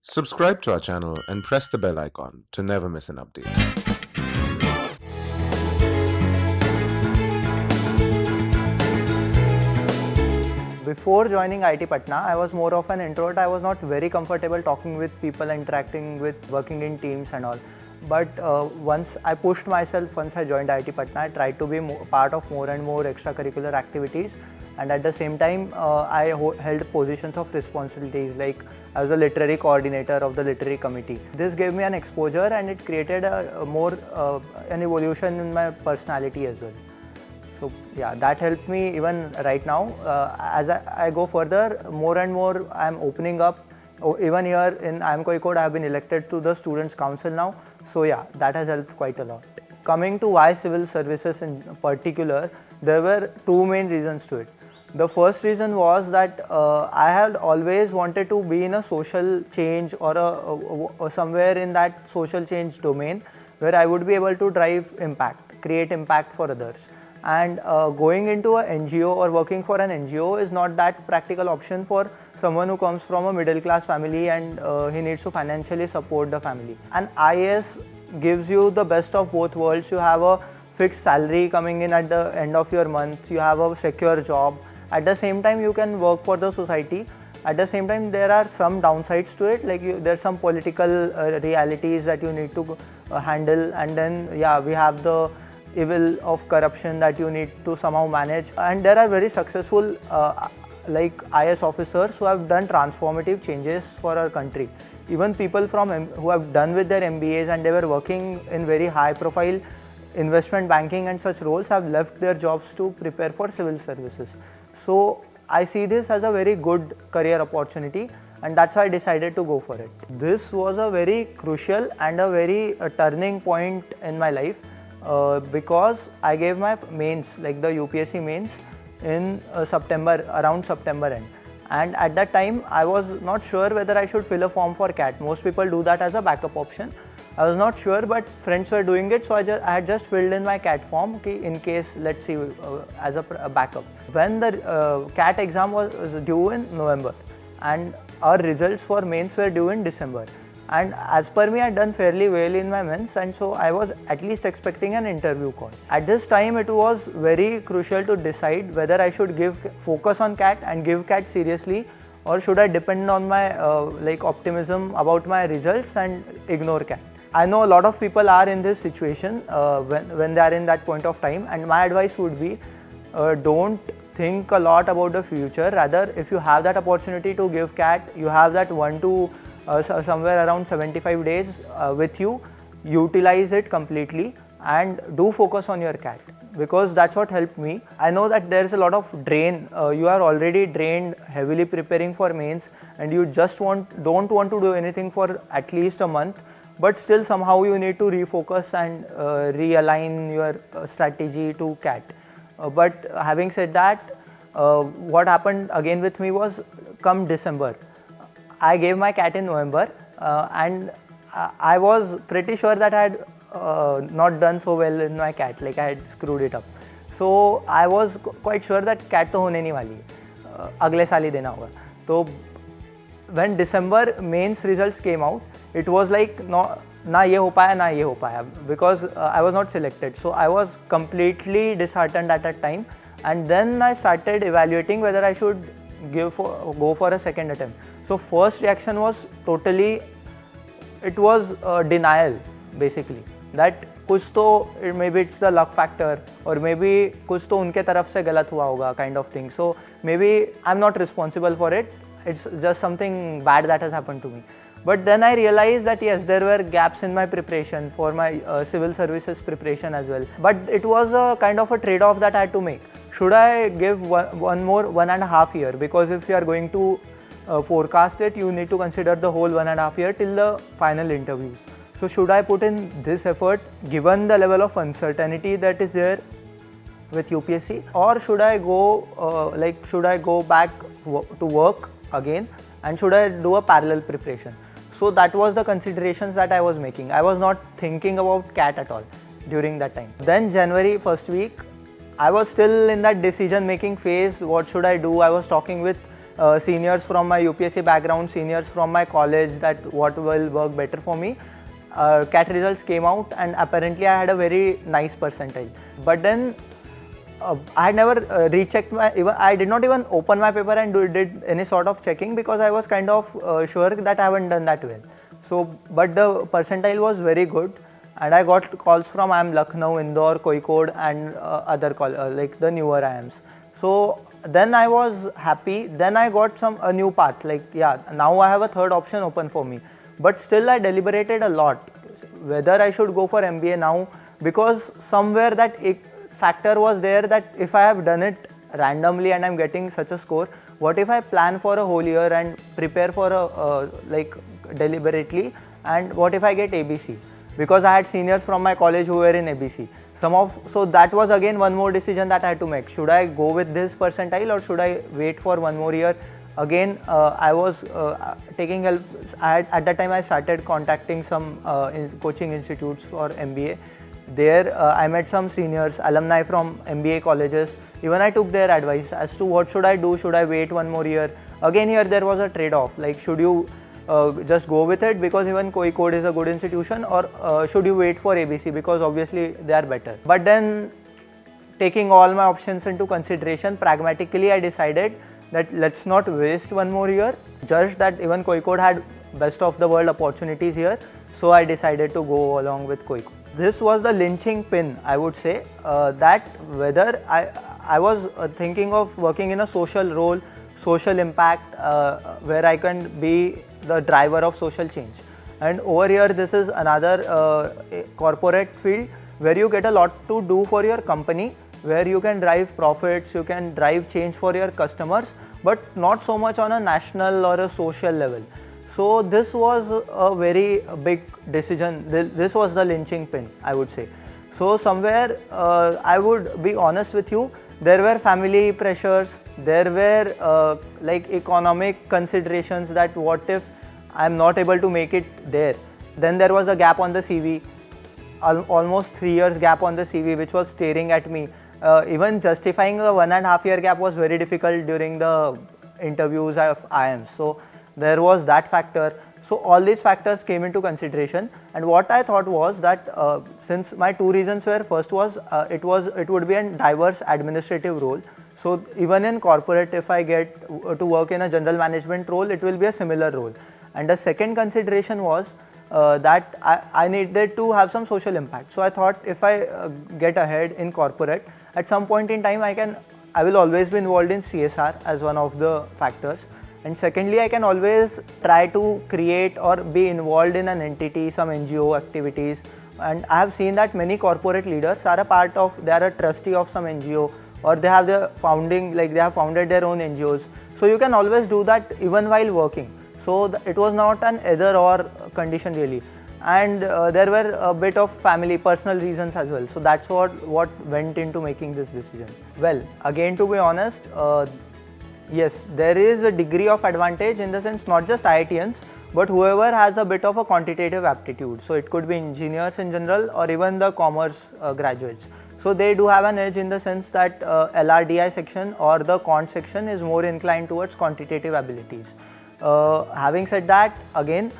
Subscribe to our channel and press the bell icon to never miss an update. Before joining IIT Patna, I was more of an introvert. I was not very comfortable talking with people, interacting with, working in teams and all. But once I pushed myself, once I joined IIT Patna, I tried to be part of more and more extracurricular activities. And at the same time, I held positions of responsibilities, like I was a literary coordinator of the literary committee. This gave me an exposure and it created an evolution in my personality as well. So yeah, that helped me even right now. As I go further, more and more I'm opening up. Even here in IIM Kozhikode, I have been elected to the Students' Council now. So yeah, that has helped quite a lot. Coming to why civil services in particular, there were two main reasons to it. The first reason was that I had always wanted to be in a social change or somewhere in that social change domain where I would be able to drive impact, create impact for others. And going into an NGO or working for an NGO is not that practical option for someone who comes from a middle class family and he needs to financially support the family. And IAS gives you the best of both worlds. You have a fixed salary coming in at the end of your month, you have a secure job. At the same time, you can work for the society. At the same time, there are some downsides to it, like there's some political realities that you need to handle, and then yeah, we have the evil of corruption that you need to somehow manage. And there are very successful like IS officers who have done transformative changes for our country. Even people from who have done with their MBAs and they were working in very high profile investment banking and such roles have left their jobs to prepare for civil services. So I see this as a very good career opportunity, and that's why I decided to go for it. This was a very crucial and a very turning point in my life. Because I gave my mains, like the UPSC mains, in September, around September end. And at that time, I was not sure whether I should fill a form for CAT. Most people do that as a backup option. I was not sure, but friends were doing it, so I had just filled in my CAT form in case, let's see, as a backup. When the CAT exam was due in November, and our results for mains were due in December. And as per me, I had done fairly well in my mains, and so I was at least expecting an interview call. At this time, it was very crucial to decide whether I should focus on CAT and give CAT seriously, or should I depend on my optimism about my results and ignore CAT. I know a lot of people are in this situation when they are in that point of time, and my advice would be don't think a lot about the future. Rather, if you have that opportunity to give CAT, you have that somewhere around 75 days with you, utilize it completely and do focus on your CAT, because that's what helped me. I know that there is a lot of drain. You are already drained, heavily preparing for mains, and you just don't want to do anything for at least a month, but still somehow you need to refocus and realign your strategy to CAT. But having said that, what happened again with me was, come December, I gave my CAT in November, and I was pretty sure that I had not done so well in my CAT, like I had screwed it up. So I was quite sure that CAT to hone nahi wali hai, agle saal hi dena hoga. So when December mains results came out, it was like na ye ho paya, because I was not selected. So I was completely disheartened at that time, and then I started evaluating whether I should go for a second attempt. So first reaction was denial basically, that कुछ तो maybe it's the luck factor, or maybe कुछ तो उनके तरफ से गलत हुआ होगा, kind of thing. So maybe I'm not responsible for it. It's just something bad that has happened to me. But then I realized that yes, there were gaps in my preparation for my civil services preparation as well. But it was a kind of a trade-off that I had to make. Should I give 1.5 years? Because if you are going to forecast it, you need to consider the whole 1.5 years till the final interviews. So should I put in this effort given the level of uncertainty that is there with UPSC, or should I go back to work again, and should I do a parallel preparation? So that was the considerations that I was making. I was not thinking about CAT at all during that time. Then January first week, I was still in that decision making phase. What should I do? I was talking with seniors from my UPSC background, seniors from my college, that what will work better for me. CAT results came out and apparently I had a very nice percentile. But then I had never rechecked I did not even open my paper and did any sort of checking, because I was kind of sure that I haven't done that well. So, but the percentile was very good, and I got calls from IIM Lucknow, Indore, Kozhikode, and other like the newer IIMs. So then I was happy. Then I got a new path. Like, yeah, now I have a third option open for me. But still, I deliberated a lot whether I should go for MBA now, because somewhere that factor was there that if I have done it randomly and I'm getting such a score, what if I plan for a whole year and prepare for like deliberately, and what if I get ABC? Because I had seniors from my college who were in ABC. So that was again one more decision that I had to make. Should I go with this percentile or should I wait for one more year? Again, I was taking help. At that time, I started contacting some coaching institutes for MBA. There, I met some seniors, alumni from MBA colleges. Even I took their advice as to what should I do. Should I wait one more year? Again, here there was a trade-off. Like, should you just go with it because even Kozhikode is a good institution, or should you wait for ABC because obviously they are better? But then, taking all my options into consideration, pragmatically I decided that let's not waste one more year. Judged that even Kozhikode had best of the world opportunities here, so I decided to go along with Kozhikode. This was the lynching pin, I would say, that whether I was thinking of working in a social role, social impact, where I can be the driver of social change. And over here, this is another corporate field where you get a lot to do for your company, where you can drive profits, you can drive change for your customers, but not so much on a national or a social level. So this was a very big decision. This was the lynching pin, I would say. So somewhere, I would be honest with you, there were family pressures, there were like economic considerations that what if I'm not able to make it there. Then there was a gap on the CV, almost 3 years gap on the CV, which was staring at me. Even justifying a 1.5 year gap was very difficult during the interviews of IIMs. So there was that factor. So all these factors came into consideration, and what I thought was that since my two reasons were, first was it would be a diverse administrative role. So even in corporate, if I get to work in a general management role, it will be a similar role. And the second consideration was that I needed to have some social impact. So I thought if I get ahead in corporate, at some point in time I will always be involved in CSR as one of the factors. And secondly, I can always try to create or be involved in an entity, some NGO activities. And I have seen that many corporate leaders are they are a trustee of some NGO, or they have they have founded their own NGOs. So you can always do that even while working. So it was not an either or condition really. And there were a bit of personal reasons as well. So that's what went into making this decision. Well, again, to be honest, yes, there is a degree of advantage in the sense not just IITians, but whoever has a bit of a quantitative aptitude. So it could be engineers in general or even the commerce graduates. So they do have an edge in the sense that LRDI section or the quant section is more inclined towards quantitative abilities. Having said that, again,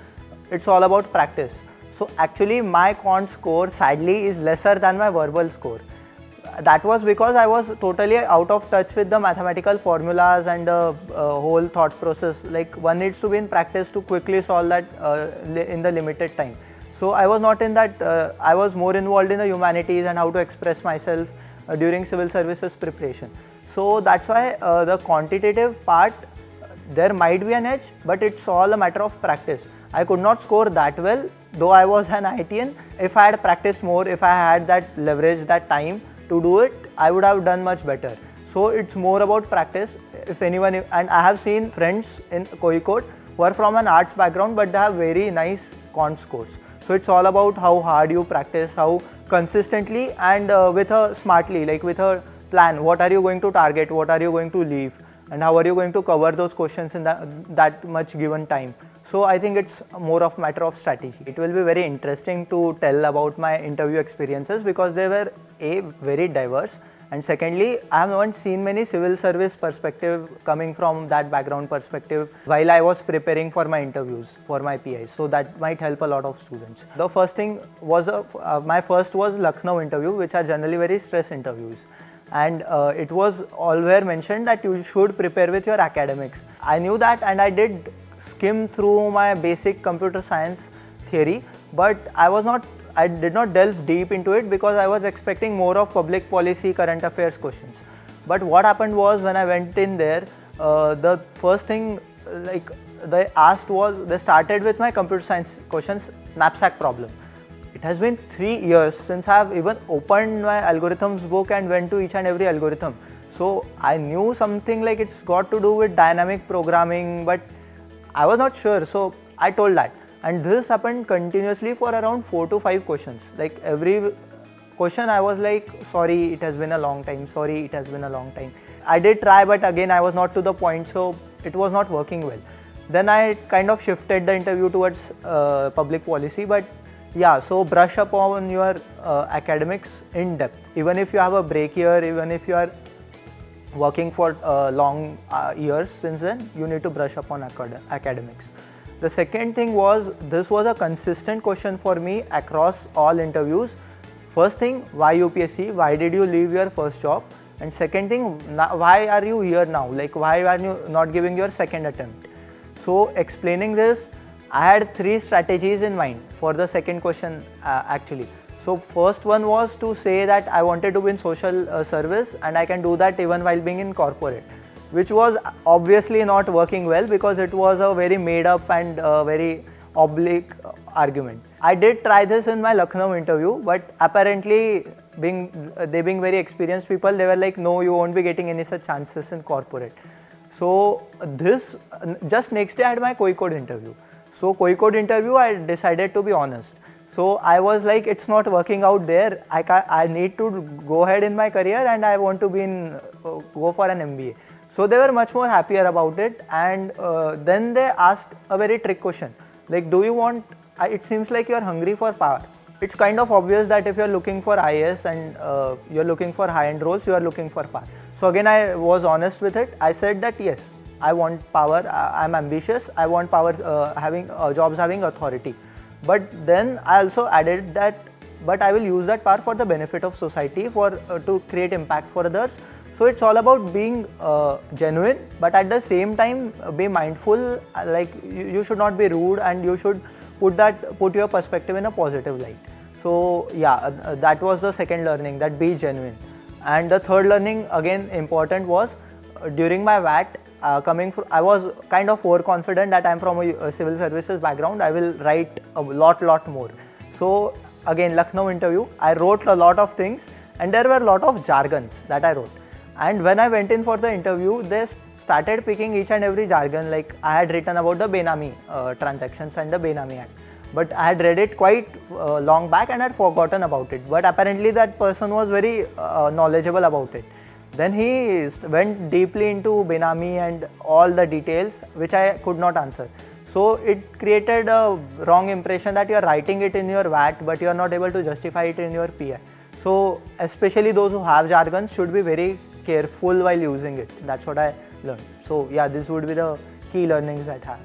it's all about practice. So actually my quant score sadly is lesser than my verbal score. That was because I was totally out of touch with the mathematical formulas and the whole thought process. Like, one needs to be in practice to quickly solve that in the limited time. So I was not in that, I was more involved in the humanities and how to express myself during civil services preparation. So that's why the quantitative part, there might be an edge, but it's all a matter of practice. I could not score that well, though I was an IITian. If I had practiced more, if I had that leverage, that time to do it, I would have done much better. So it's more about practice. If anyone, and I have seen friends in Kozhikode who are from an arts background, but they have very nice quant scores. So it's all about how hard you practice, how consistently and with a smartly, like with a plan. What are you going to target? What are you going to leave? And how are you going to cover those questions in that much given time? So I think it's more of a matter of strategy. It will be very interesting to tell about my interview experiences because they were very diverse, And secondly, I haven't seen many civil service perspective coming from that background perspective while I was preparing for my interviews for my PIs. So that might help a lot of students. The first thing was my first was Lucknow interview, which are generally very stress interviews. And it was always mentioned that you should prepare with your academics. I knew that, and I did skim through my basic computer science theory, but I did not delve deep into it because I was expecting more of public policy, current affairs questions. But what happened was, when I went in there, the first thing they asked was, they started with my computer science questions, knapsack problem. It has been 3 years since I have even opened my algorithms book and went to each and every algorithm. So I knew something like it's got to do with dynamic programming, but I was not sure. So I told that. And this happened continuously for around 4 to 5 questions. Like every question I was like, sorry, it has been a long time, sorry, it has been a long time. I did try, but again I was not to the point, so it was not working well. Then I kind of shifted the interview towards public policy, but yeah, so brush up on your academics in depth. Even if you have a break year, even if you are working for long years since then, you need to brush up on academics. The second thing was, this was a consistent question for me across all interviews. First thing, why UPSC? Why did you leave your first job? And second thing, why are you here now? Like, why are you not giving your second attempt? So explaining this, I had 3 strategies in mind for the second question actually. So first one was to say that I wanted to be in social service, and I can do that even while being in corporate, which was obviously not working well because it was a very made up and very oblique argument. I did try this in my Lucknow interview, but apparently they being very experienced people, they were like, no, you won't be getting any such chances in corporate. So this, just next day I had my Kozhikode interview. So Kozhikode interview, I decided to be honest. So I was like, it's not working out there. I need to go ahead in my career, and I want to be go for an MBA. So they were much more happier about it, and then they asked a very trick question, like, do you want, it seems like you are hungry for power. It's kind of obvious that if you are looking for IAS and you are looking for high-end roles, you are looking for power. So again, I was honest with it. I said that yes, I want power, I'm ambitious, I want power, having jobs having authority. But then I also added that, but I will use that power for the benefit of society, for to create impact for others. So it's all about being genuine, but at the same time be mindful. Like you should not be rude, and you should put your perspective in a positive light. So yeah, that was the second learning, that be genuine. And the third learning, again important, was during my VAT. I was kind of overconfident that I'm from a civil services background. I will write a lot more. So again, Lucknow interview, I wrote a lot of things, and there were a lot of jargons that I wrote. And when I went in for the interview, they started picking each and every jargon. Like I had written about the Benami transactions and the Benami Act, but I had read it quite long back and had forgotten about it. But apparently that person was very knowledgeable about it. Then he went deeply into Benami and all the details, which I could not answer. So it created a wrong impression that you are writing it in your VAT, but you are not able to justify it in your PI. So especially those who have jargons should be very careful while using it. That's what I learned. So yeah, this would be the key learnings that I have.